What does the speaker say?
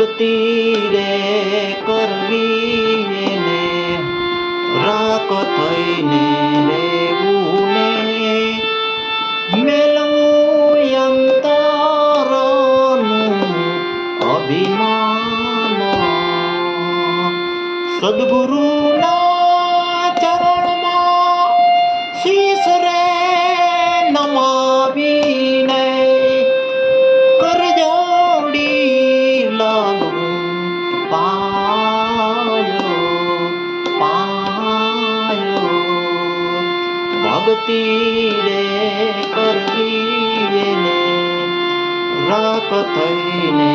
ભક્તિ રે કરવી એને રાખ થઈને રેવું ને મેલવું અંતરનું અભિમાન સદગુરુના ચરણમાં શીશ રે નમાવીને કરજોડી લાગું પાયો ભક્તિ રે કરવી એને રાખ થઈને